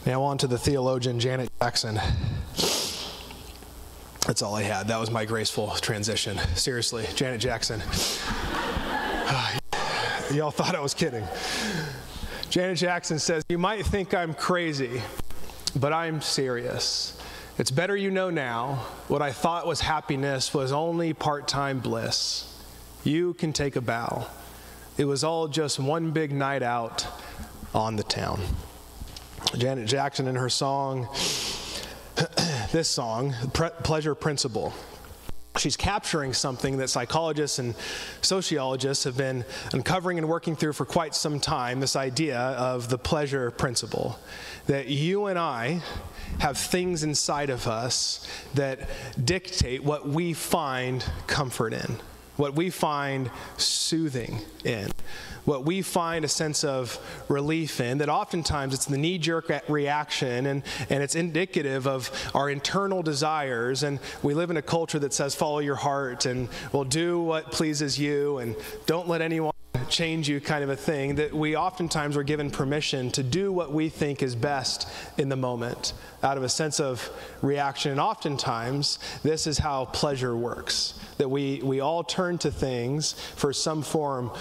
Now on to the theologian Janet Jackson. That's all I had. That was my graceful transition. Seriously, Janet Jackson. Y'all thought I was kidding. Janet Jackson says, "You might think I'm crazy, but I'm serious. It's better you know now, what I thought was happiness was only part-time bliss. You can take a bow. It was all just one big night out on the town." Janet Jackson in her song, this song, Pleasure Principle. She's capturing something that psychologists and sociologists have been uncovering and working through for quite some time, this idea of the pleasure principle. That you and I have things inside of us that dictate what we find comfort in, what we find soothing in, what we find a sense of relief in, that oftentimes it's the knee-jerk reaction and it's indicative of our internal desires. And we live in a culture that says follow your heart and will do what pleases you and don't let anyone change you, kind of a thing, that we oftentimes are given permission to do what we think is best in the moment out of a sense of reaction. And oftentimes this is how pleasure works, that we all turn to things for some form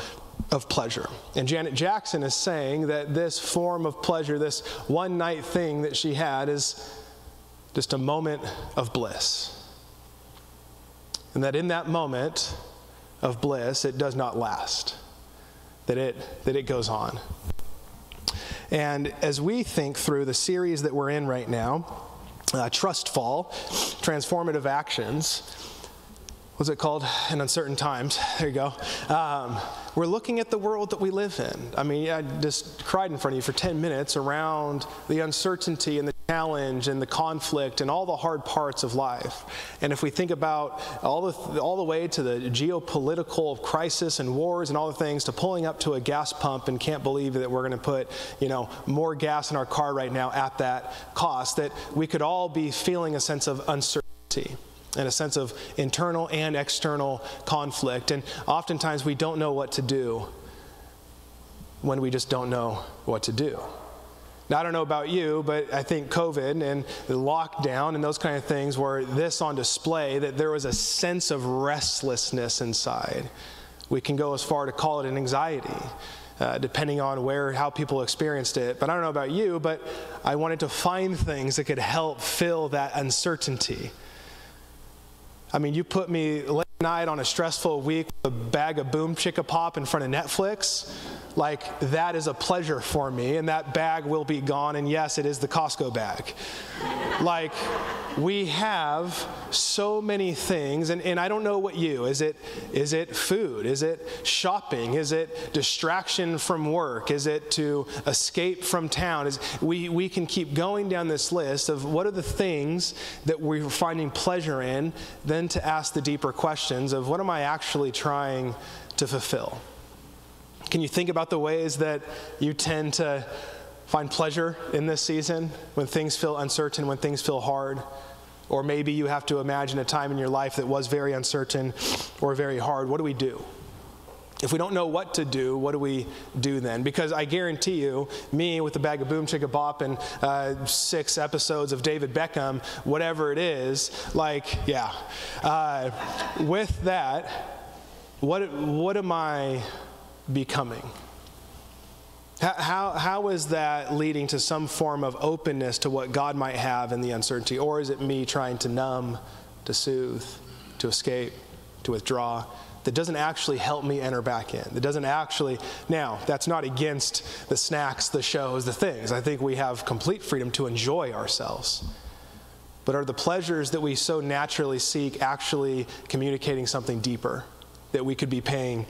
of pleasure. And Janet Jackson is saying that this form of pleasure, this one night thing that she had, is just a moment of bliss. And that in that moment of bliss, it does not last. That it goes on. And as we think through the series that we're in right now, Trust Fall, Transformative Actions, what's it called? In Uncertain Times. There you go. We're looking at the world that we live in. I mean, I just cried in front of you for 10 minutes around the uncertainty and the challenge and the conflict and all the hard parts of life. And if we think about all the way to the geopolitical crisis and wars and all the things, to pulling up to a gas pump and can't believe that we're going to put, more gas in our car right now at that cost, that we could all be feeling a sense of uncertainty and a sense of internal and external conflict. And oftentimes we don't know what to do when we just don't know what to do. Now, I don't know about you, but I think COVID and the lockdown and those kind of things were this on display, that there was a sense of restlessness inside. We can go as far to call it an anxiety, depending on how people experienced it. But I don't know about you, but I wanted to find things that could help fill that uncertainty. I mean, you put me late night on a stressful week with a bag of Boom Chicka Pop in front of Netflix, like that is a pleasure for me, and that bag will be gone, and yes, it is the Costco bag. Like, we have so many things, and I don't know what you, is it food? Is it shopping? Is it distraction from work? Is it to escape from town? We can keep going down this list of what are the things that we're finding pleasure in, then to ask the deeper questions of what am I actually trying to fulfill? Can you think about the ways that you tend to find pleasure in this season when things feel uncertain, when things feel hard? Or maybe you have to imagine a time in your life that was very uncertain or very hard. What do we do? If we don't know what to do, what do we do then? Because I guarantee you, me with a bag of Boom Chicka Bop and 6 episodes of David Beckham, whatever it is, with that, what am I becoming? How is that leading to some form of openness to what God might have in the uncertainty? Or is it me trying to numb, to soothe, to escape, to withdraw, that doesn't actually help me enter back in? That doesn't actually, now, that's not against the snacks, the shows, the things. I think we have complete freedom to enjoy ourselves. But are the pleasures that we so naturally seek actually communicating something deeper that we could be paying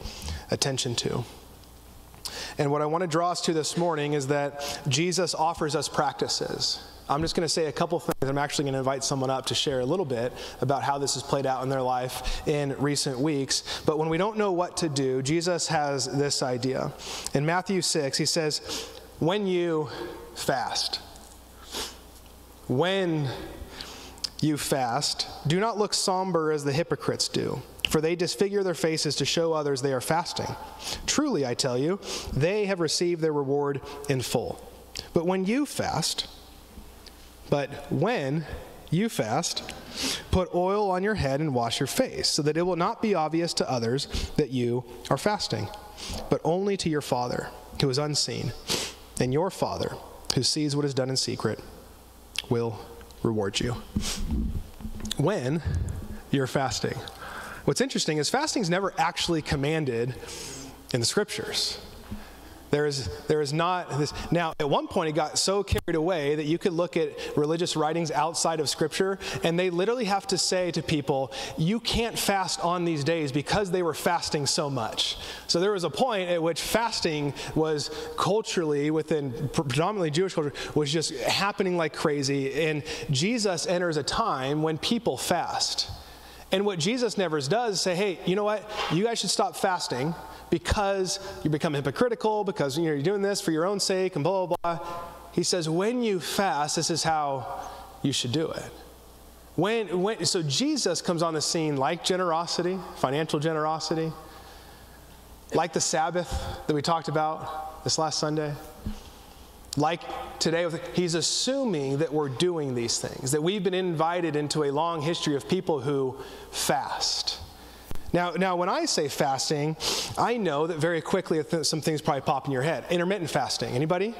attention to? And what I want to draw us to this morning is that Jesus offers us practices. I'm just going to say a couple things. I'm actually going to invite someone up to share a little bit about how this has played out in their life in recent weeks. But when we don't know what to do, Jesus has this idea. In Matthew 6, he says, when you fast, do not look somber as the hypocrites do, for they disfigure their faces to show others they are fasting. Truly, I tell you, they have received their reward in full. But when you fast, But when you fast, put oil on your head and wash your face, so that it will not be obvious to others that you are fasting, but only to your Father who is unseen. And your Father, who sees what is done in secret, will reward you. When you're fasting. What's interesting is fasting is never actually commanded in the Scriptures. There is not this. Now, at one point, it got so carried away that you could look at religious writings outside of Scripture, and they literally have to say to people, you can't fast on these days because they were fasting so much. So there was a point at which fasting was culturally, within predominantly Jewish culture, was just happening like crazy. And Jesus enters a time when people fast. And what Jesus never does is say, hey, you know what? You guys should stop fasting because you become hypocritical, because you're doing this for your own sake and blah, blah, blah. He says, when you fast, this is how you should do it. So Jesus comes on the scene like generosity, financial generosity, like the Sabbath that we talked about this last Sunday. Like today, he's assuming that we're doing these things, that we've been invited into a long history of people who fast. Now, when I say fasting, I know that very quickly some things probably pop in your head. Intermittent fasting. Anybody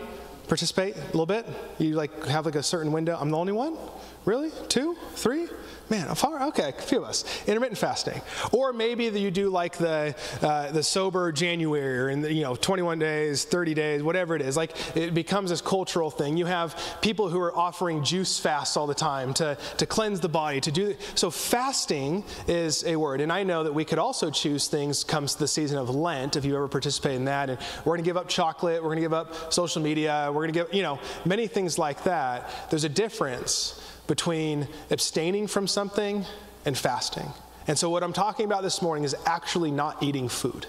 participate a little bit? You have a certain window? I'm the only one? Really? 2? 3? Man, I'm far. Okay, a few of us. Intermittent fasting. Or maybe you do like the sober January, and 21 days, 30 days, whatever it is. Like, it becomes this cultural thing. You have people who are offering juice fasts all the time to cleanse the body, to do. So fasting is a word. And I know that we could also choose things comes the season of Lent, if you ever participate in that. And we're going to give up chocolate. We're going to give up social media. We're going to give, many things like that. There's a difference between abstaining from something and fasting. And so what I'm talking about this morning is actually not eating food.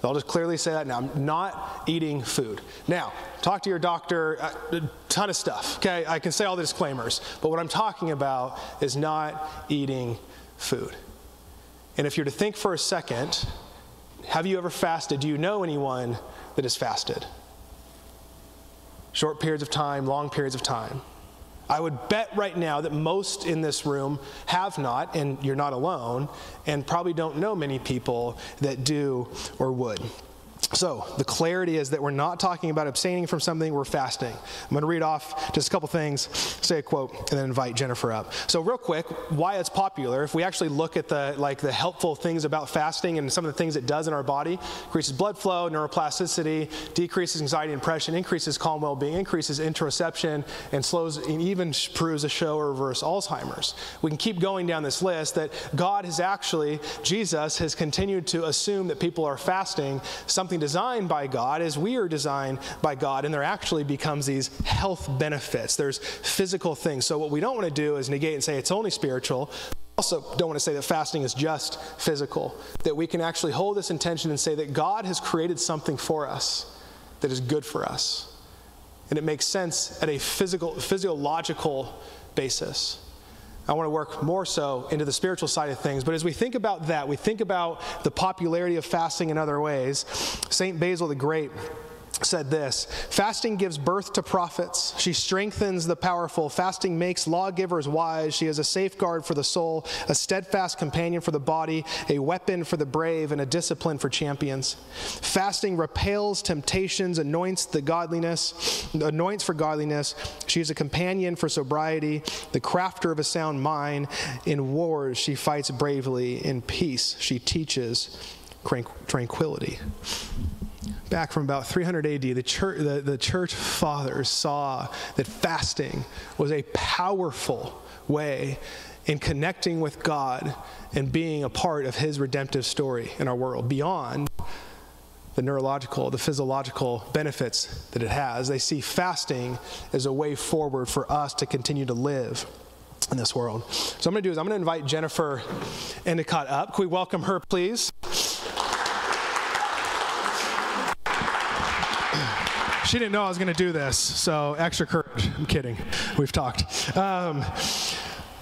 I'll just clearly say that now. I'm not eating food. Now, talk to your doctor, a ton of stuff, okay? I can say all the disclaimers, but what I'm talking about is not eating food. And if you're to think for a second, have you ever fasted? Do you know anyone that has fasted? Short periods of time, long periods of time. I would bet right now that most in this room have not, and you're not alone, and probably don't know many people that do or would. So the clarity is that we're not talking about abstaining from something, we're fasting. I'm going to read off just a couple things, say a quote, and then invite Jennifer up. So real quick, why it's popular, if we actually look at the helpful things about fasting and some of the things it does in our body, increases blood flow, neuroplasticity, decreases anxiety and depression, increases calm well-being, increases interoception, and slows and even proves to show or reverse Alzheimer's. We can keep going down this list that Jesus has continued to assume that people are fasting, something designed by God as we are designed by God, and there actually becomes these health benefits. There's physical things. So what we don't want to do is negate and say it's only spiritual. Also don't want to say that fasting is just physical, that we can actually hold this intention and say that God has created something for us that is good for us. And it makes sense at a physiological basis. I want to work more so into the spiritual side of things. But as we think about that, we think about the popularity of fasting in other ways. St. Basil the Great said this: fasting gives birth to prophets. She strengthens the powerful. Fasting makes lawgivers wise. She is a safeguard for the soul, a steadfast companion for the body, a weapon for the brave, and a discipline for champions. Fasting repels temptations, anoints for godliness. She is a companion for sobriety, the crafter of a sound mind. In wars she fights bravely. In peace she teaches tranquility. Back from about 300 AD, the church fathers saw that fasting was a powerful way in connecting with God and being a part of his redemptive story in our world, beyond the neurological, the physiological benefits that it has. They see fasting as a way forward for us to continue to live in this world. So what I'm going to invite Jennifer Endicott up. Can we welcome her, please? She didn't know I was going to do this, so extra courage. I'm kidding. We've talked.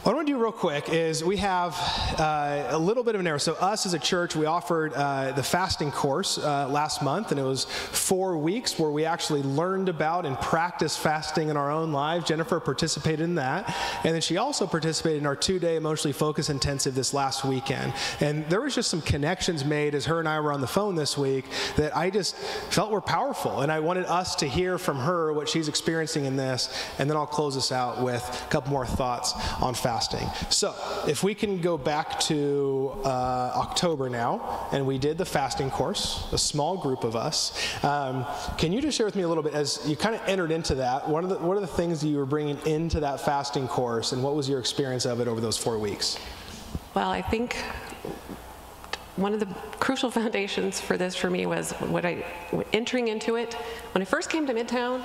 What I want to do real quick is we have a little bit of an error. So us as a church, we offered the fasting course last month, and it was 4 weeks where we actually learned about and practiced fasting in our own lives. Jennifer participated in that, and then she also participated in our 2-day emotionally focused intensive this last weekend. And there was just some connections made as her and I were on the phone this week that I just felt were powerful, and I wanted us to hear from her what she's experiencing in this, and then I'll close us out with a couple more thoughts on fasting. So if we can go back to October now, and we did the fasting course, a small group of us. Can you just share with me a little bit, as you kind of entered into that, what are the things that you were bringing into that fasting course, and what was your experience of it over those 4 weeks? Well, I think one of the crucial foundations for this for me was entering into it. When I first came to Midtown,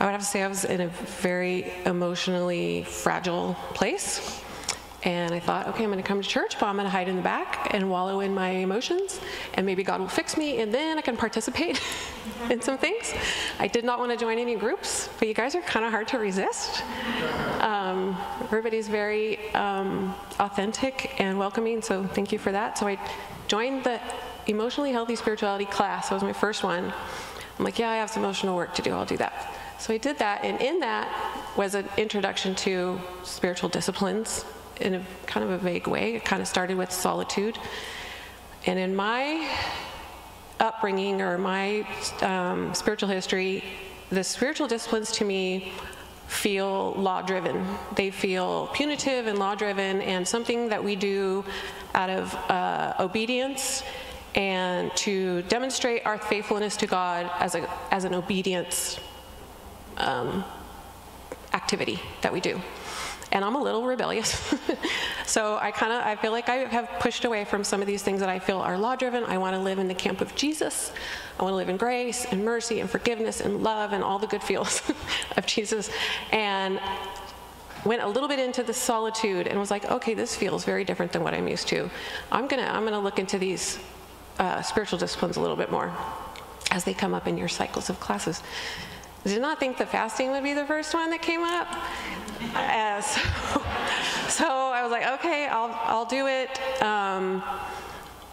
I would have to say I was in a very emotionally fragile place. And I thought, okay, I'm going to come to church, but I'm going to hide in the back and wallow in my emotions, and maybe God will fix me, and then I can participate in some things. I did not want to join any groups, but you guys are kind of hard to resist. Everybody's very authentic and welcoming, so thank you for that. So I joined the Emotionally Healthy Spirituality class. That was my first one. I'm like, yeah, I have some emotional work to do. I'll do that. So I did that, and in that was an introduction to spiritual disciplines in a kind of a vague way. It kind of started with solitude. And in my upbringing or my spiritual history, the spiritual disciplines to me feel law-driven. They feel punitive and law-driven, and something that we do out of obedience and to demonstrate our faithfulness to God as an obedience activity that we do. And I'm a little rebellious. So I feel like I have pushed away from some of these things that I feel are law-driven. I want to live in the camp of Jesus. I want to live in grace and mercy and forgiveness and love and all the good feels of Jesus. And went a little bit into the solitude and was like, okay, this feels very different than what I'm used to. I'm gonna look into these spiritual disciplines a little bit more as they come up in your cycles of classes. I did not think the fasting would be the first one that came up. So I was like, okay, I'll do it.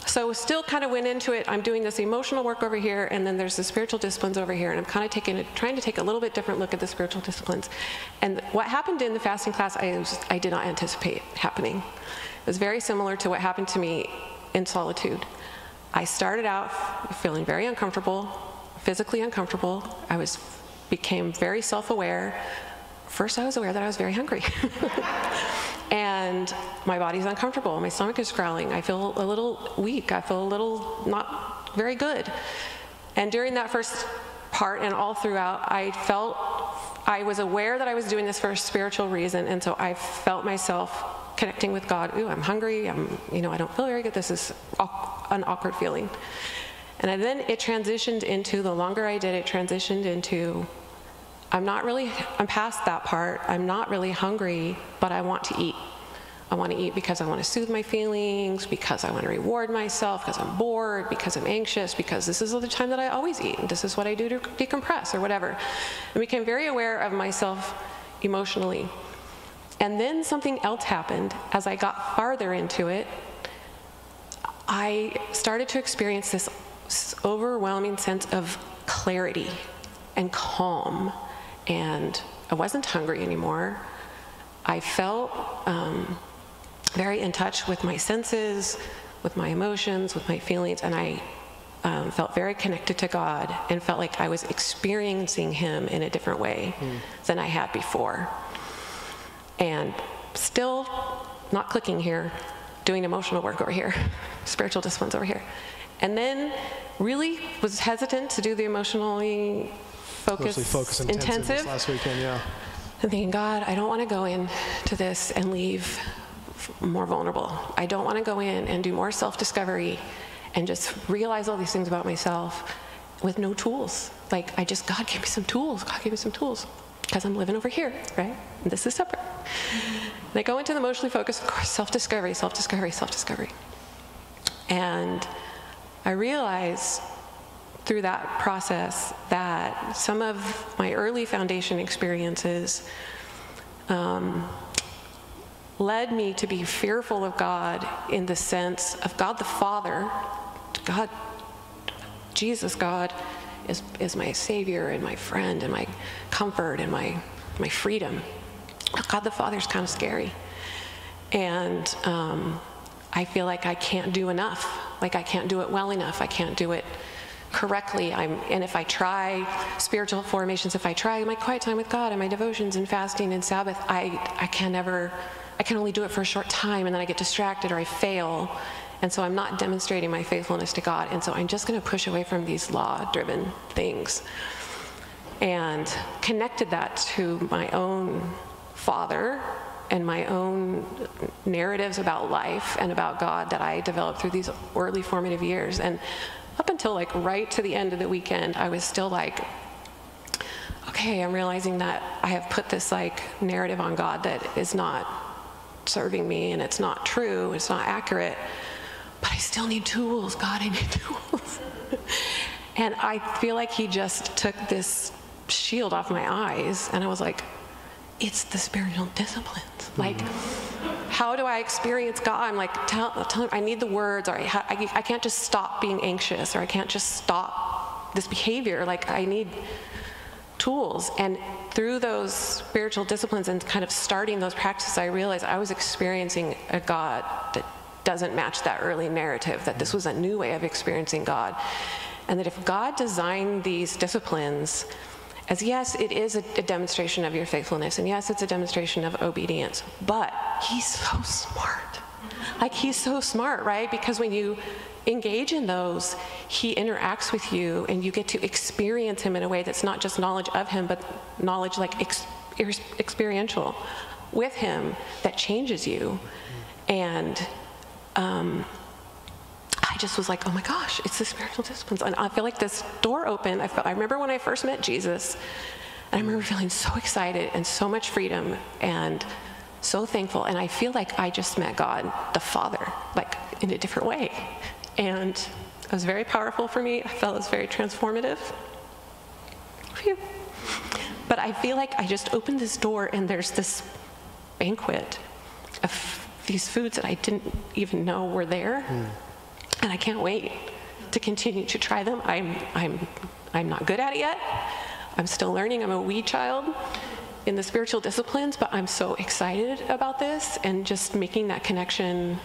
So still kind of went into it. I'm doing this emotional work over here, and then there's the spiritual disciplines over here, and I'm kind of trying to take a little bit different look at the spiritual disciplines. And what happened in the fasting class, I did not anticipate happening. It was very similar to what happened to me in solitude. I started out feeling very uncomfortable, physically uncomfortable. Became very self-aware. First, I was aware that I was very hungry. And my body's uncomfortable. My stomach is growling. I feel a little weak. I feel a little not very good. And during that first part and all throughout, I was aware that I was doing this for a spiritual reason. And so I felt myself connecting with God. Ooh, I'm hungry. I don't feel very good. This is an awkward feeling. And then it transitioned into, the longer I did it, transitioned into, I'm past that part. I'm not really hungry, but I want to eat. I want to eat because I want to soothe my feelings, because I want to reward myself, because I'm bored, because I'm anxious, because this is the time that I always eat, and this is what I do to decompress or whatever. I became very aware of myself emotionally. And then something else happened. As I got farther into it, I started to experience this overwhelming sense of clarity and calm, and I wasn't hungry anymore. I felt very in touch with my senses, with my emotions, with my feelings, and I felt very connected to God and felt like I was experiencing Him in a different way than I had before. And still not clicking here, doing emotional work over here, spiritual disciplines over here. And then really was hesitant to do the emotionally focused intensive last weekend, yeah. And thinking, God, I don't want to go into this and leave more vulnerable. I don't want to go in and do more self-discovery and just realize all these things about myself with no tools. Like, God gave me some tools. God gave me some tools. Because I'm living over here, right? And this is separate. And I go into the emotionally focused, of course, self-discovery. And I realized through that process that some of my early foundation experiences led me to be fearful of God in the sense of God the Father. God, Jesus, God, is my Savior and my friend and my comfort and my freedom. God the Father is kind of scary. And I feel like I can't do enough. Like I can't do it well enough. I can't do it correctly. And if I try spiritual formations, if I try my quiet time with God and my devotions and fasting and Sabbath, I can only do it for a short time, and then I get distracted or I fail. And so I'm not demonstrating my faithfulness to God. And so I'm just going to push away from these law-driven things. And connected that to my own father and my own narratives about life and about God that I developed through these early formative years. And up until like right to the end of the weekend, I was still like, okay, I'm realizing that I have put this like narrative on God that is not serving me, and it's not true, it's not accurate, but I still need tools. God, I need tools. And I feel like he just took this shield off my eyes, and I was like, it's the spiritual disciplines. Like, how do I experience God? I'm like, tell him I need the words, or I can't just stop being anxious, or I can't just stop this behavior. Like, I need tools. And through those spiritual disciplines and kind of starting those practices, I realized I was experiencing a God that doesn't match that early narrative, that this was a new way of experiencing God. And that if God designed these disciplines as, yes, it is a demonstration of your faithfulness, and yes, it's a demonstration of obedience, but he's so smart. Like, he's so smart, right? Because when you engage in those, he interacts with you, and you get to experience him in a way that's not just knowledge of him, but knowledge like experiential with him that changes you. And I just was like, oh my gosh, it's the spiritual disciplines. And I feel like this door opened. I remember when I first met Jesus, and I remember feeling so excited and so much freedom and so thankful. And I feel like I just met God, the Father, like in a different way. And it was very powerful for me. I felt it was very transformative. Phew. But I feel like I just opened this door, and there's this banquet of these foods that I didn't even know were there. And I can't wait to continue to try them. I'm not good at it yet. I'm still learning. I'm a wee child in the spiritual disciplines, but I'm so excited about this and just making that connection.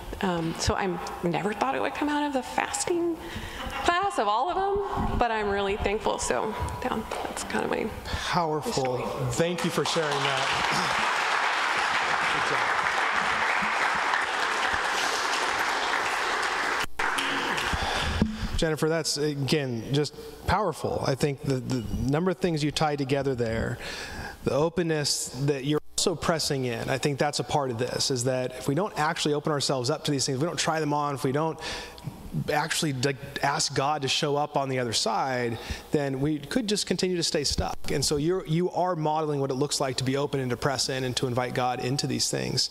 So I never thought it would come out of the fasting class of all of them, but I'm really thankful. So that's kind of my powerful. Story. Thank you for sharing that. Good job. Jennifer, that's, again, just powerful. I think the number of things you tie together there, the openness that you're also pressing in, I think that's a part of this, is that if we don't actually open ourselves up to these things, if we don't try them on, if we don't actually ask God to show up on the other side, then we could just continue to stay stuck. And so you are modeling what it looks like to be open and to press in and to invite God into these things.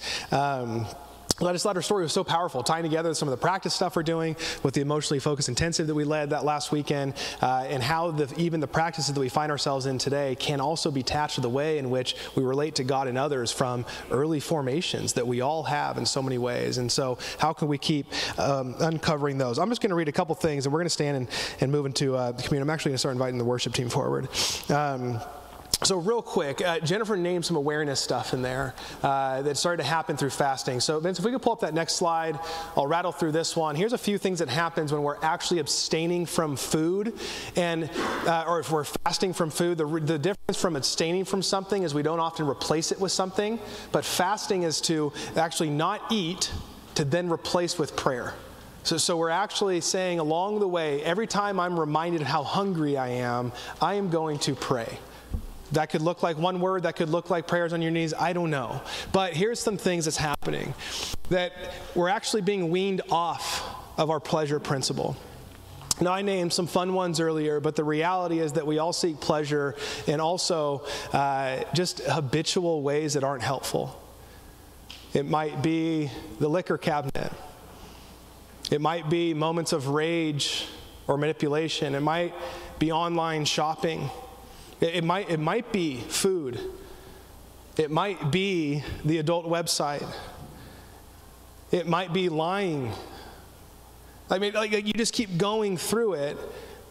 I just thought her story was so powerful, tying together some of the practice stuff we're doing with the emotionally focused intensive that we led that last weekend, and how even the practices that we find ourselves in today can also be attached to the way in which we relate to God and others from early formations that we all have in so many ways. And so how can we keep uncovering those? I'm just going to read a couple things, and we're going to stand and move into the community. I'm actually going to start inviting the worship team forward. So real quick, Jennifer named some awareness stuff in there that started to happen through fasting. So Vince, if we could pull up that next slide, I'll rattle through this one. Here's a few things that happens when we're actually abstaining from food, and or if we're fasting from food. The difference from abstaining from something is we don't often replace it with something, but fasting is to actually not eat to then replace with prayer. So we're actually saying along the way, every time I'm reminded of how hungry I am going to pray. That could look like one word, that could look like prayers on your knees, I don't know. But here's some things that's happening. That we're actually being weaned off of our pleasure principle. Now, I named some fun ones earlier, but the reality is that we all seek pleasure in also just habitual ways that aren't helpful. It might be the liquor cabinet. It might be moments of rage or manipulation. It might be online shopping. It might be food. It might be the adult website. It might be lying. I mean, like you just keep going through it.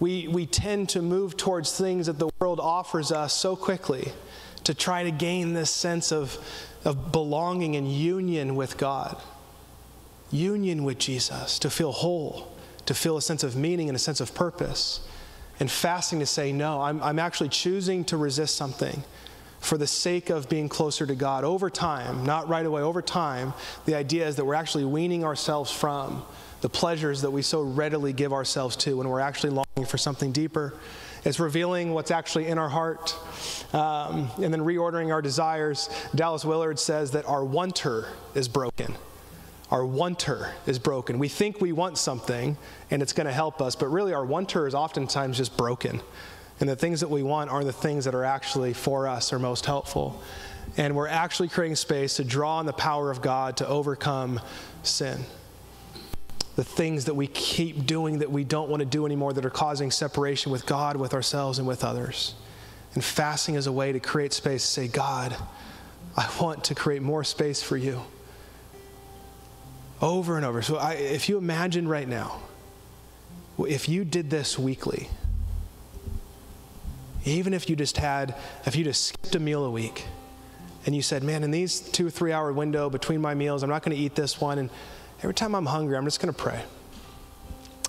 We tend to move towards things that the world offers us so quickly to try to gain this sense of belonging and union with God. Union with Jesus, to feel whole, to feel a sense of meaning and a sense of purpose. And fasting to say, no, I'm actually choosing to resist something for the sake of being closer to God. Over time, not right away, over time, the idea is that we're actually weaning ourselves from the pleasures that we so readily give ourselves to when we're actually longing for something deeper. It's revealing what's actually in our heart, and then reordering our desires. Dallas Willard says that our wanter is broken. Our wanter is broken. We think we want something and it's going to help us, but really our wanter is oftentimes just broken. And the things that we want are the things that are actually for us or most helpful. And we're actually creating space to draw on the power of God to overcome sin. The things that we keep doing that we don't want to do anymore that are causing separation with God, with ourselves, and with others. And fasting is a way to create space to say, God, I want to create more space for you. Over and over. So if you imagine right now, if you did this weekly, even if you just skipped a meal a week, and you said, man, in these 2 or 3 hour window between my meals, I'm not going to eat this one, and every time I'm hungry, I'm just going to pray.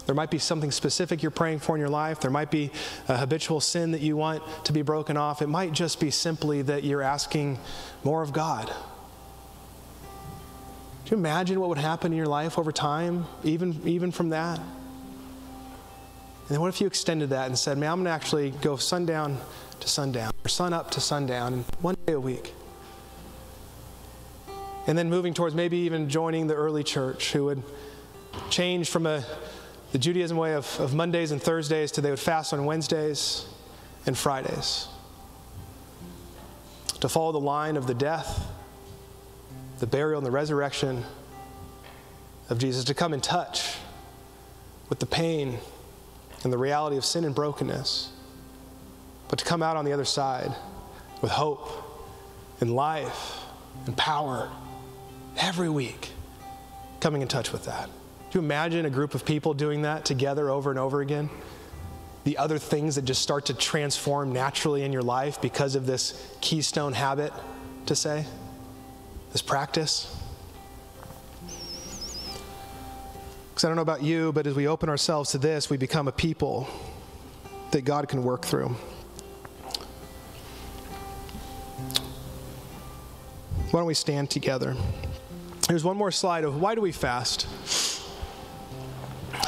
There might be something specific you're praying for in your life. There might be a habitual sin that you want to be broken off. It might just be simply that you're asking more of God. Do you imagine what would happen in your life over time, even from that? And then what if you extended that and said, man, I'm going to actually go sundown to sundown, or sun up to sundown, and one day a week. And then moving towards maybe even joining the early church, who would change from the Judaism way of Mondays and Thursdays to they would fast on Wednesdays and Fridays. To follow the line of the death, the burial, and the resurrection of Jesus, to come in touch with the pain and the reality of sin and brokenness, but to come out on the other side with hope and life and power every week, coming in touch with that. Do you imagine a group of people doing that together over and over again? The other things that just start to transform naturally in your life because of this keystone habit, to say, this practice. Because I don't know about you, but as we open ourselves to this, we become a people that God can work through. Why don't we stand together? Here's one more slide of why do we fast?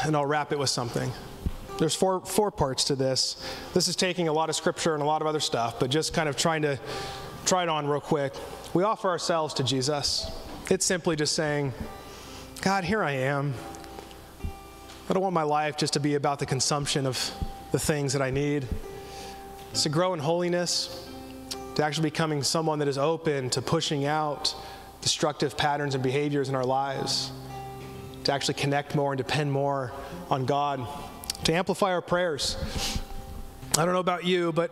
And I'll wrap it with something. There's four parts to this. This is taking a lot of scripture and a lot of other stuff, but just kind of trying to try it on real quick. We offer ourselves to Jesus. It's simply just saying, God, here I am. I don't want my life just to be about the consumption of the things that I need. It's to grow in holiness, to actually becoming someone that is open to pushing out destructive patterns and behaviors in our lives, to actually connect more and depend more on God, to amplify our prayers. I don't know about you, but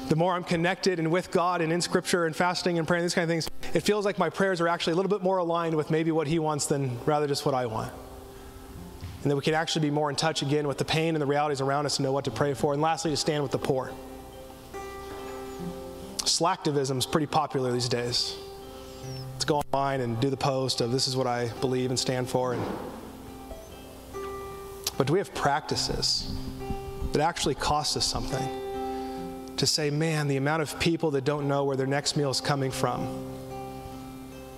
the more I'm connected and with God and in Scripture and fasting and praying, these kind of things, it feels like my prayers are actually a little bit more aligned with maybe what He wants than rather just what I want. And that we can actually be more in touch again with the pain and the realities around us and know what to pray for. And lastly, to stand with the poor. Slacktivism is pretty popular these days. Let's go online and do the post of this is what I believe and stand for. But do we have practices that actually cost us something? To say, man, the amount of people that don't know where their next meal is coming from,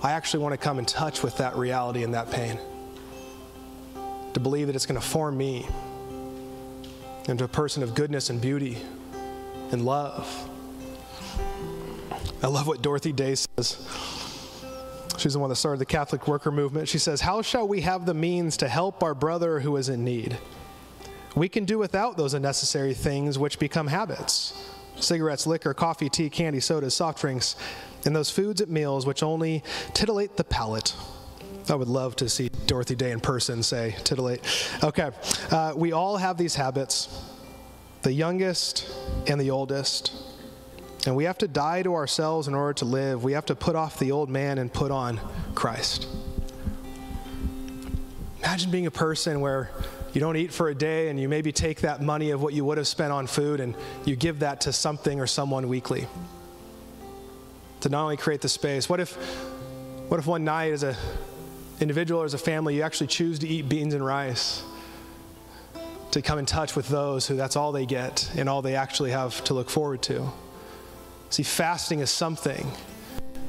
I actually want to come in touch with that reality and that pain. To believe that it's going to form me into a person of goodness and beauty and love. I love what Dorothy Day says. She's the one that started the Catholic worker movement. She says, how shall we have the means to help our brother who is in need? We can do without those unnecessary things which become habits. Cigarettes, liquor, coffee, tea, candy, sodas, soft drinks, and those foods at meals which only titillate the palate. I would love to see Dorothy Day in person say titillate. Okay, we all have these habits, the youngest and the oldest. And we have to die to ourselves in order to live. We have to put off the old man and put on Christ. Imagine being a person where you don't eat for a day and you maybe take that money of what you would have spent on food and you give that to something or someone weekly to not only create the space. What if one night as an individual or as a family, you actually choose to eat beans and rice to come in touch with those who that's all they get and all they actually have to look forward to. See, fasting is something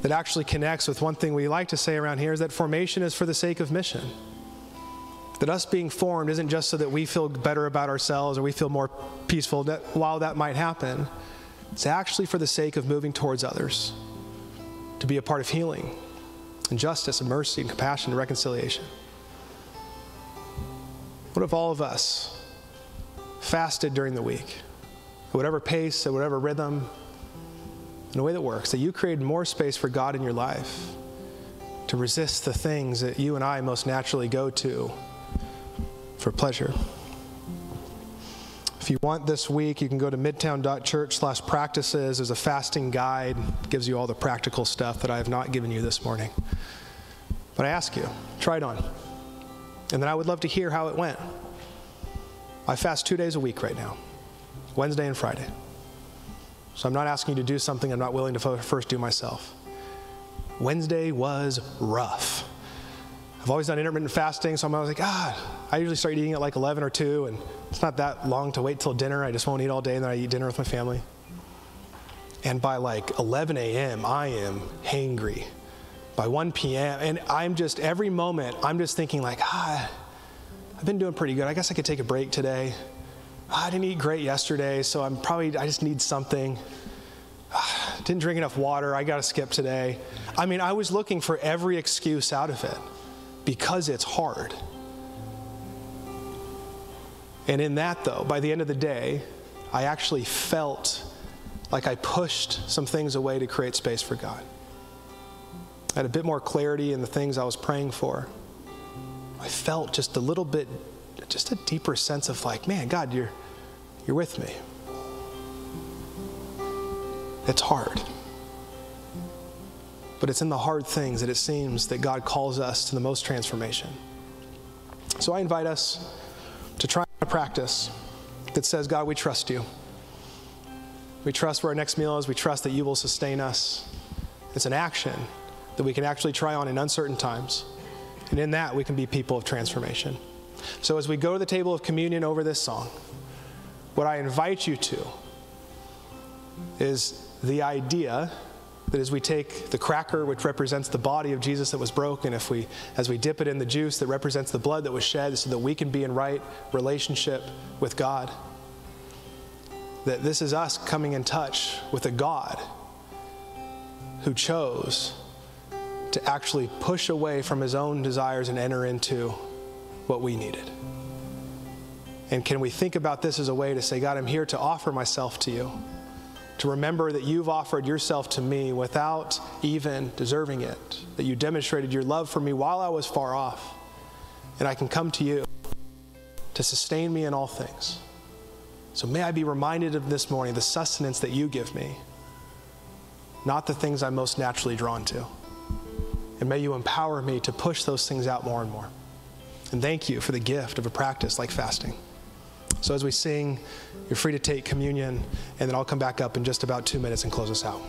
that actually connects with one thing we like to say around here is that formation is for the sake of mission. That us being formed isn't just so that we feel better about ourselves or we feel more peaceful. That while that might happen, it's actually for the sake of moving towards others, to be a part of healing and justice and mercy and compassion and reconciliation. What if all of us fasted during the week, at whatever pace, at whatever rhythm, in a way that works, that you created more space for God in your life to resist the things that you and I most naturally go to for pleasure. If you want this week, you can go to midtown.church/practices. There's a fasting guide. It gives you all the practical stuff that I have not given you this morning. But I ask you, try it on. And then I would love to hear how it went. I fast 2 days a week right now, Wednesday and Friday. So I'm not asking you to do something I'm not willing to first do myself. Wednesday was rough. I've always done intermittent fasting, so I'm always like, I usually start eating at like 11 or 2, and it's not that long to wait till dinner. I just won't eat all day, and then I eat dinner with my family. And by like 11 a.m., I am hangry. By 1 p.m., and I'm just, every moment, I'm just thinking like, I've been doing pretty good. I guess I could take a break today. I didn't eat great yesterday, so I just need something. Didn't drink enough water. I got to skip today. I mean, I was looking for every excuse out of it because it's hard. And in that, though, by the end of the day, I actually felt like I pushed some things away to create space for God. I had a bit more clarity in the things I was praying for. I felt just a little bit, just a deeper sense of like, man, God, you're with me. It's hard. But it's in the hard things that it seems that God calls us to the most transformation. So I invite us to try a practice that says, God, we trust you. We trust where our next meal is. We trust that you will sustain us. It's an action that we can actually try on in uncertain times. And in that, we can be people of transformation. So as we go to the table of communion over this song, what I invite you to is the idea that as we take the cracker, which represents the body of Jesus that was broken, as we dip it in the juice that represents the blood that was shed so that we can be in right relationship with God, that this is us coming in touch with a God who chose to actually push away from his own desires and enter into what we needed. And can we think about this as a way to say, God, I'm here to offer myself to you, to remember that you've offered yourself to me without even deserving it, that you demonstrated your love for me while I was far off, and I can come to you to sustain me in all things. So may I be reminded of this morning the sustenance that you give me, not the things I'm most naturally drawn to. And may you empower me to push those things out more and more. And thank you for the gift of a practice like fasting. So as we sing, you're free to take communion, and then I'll come back up in just about 2 minutes and close us out.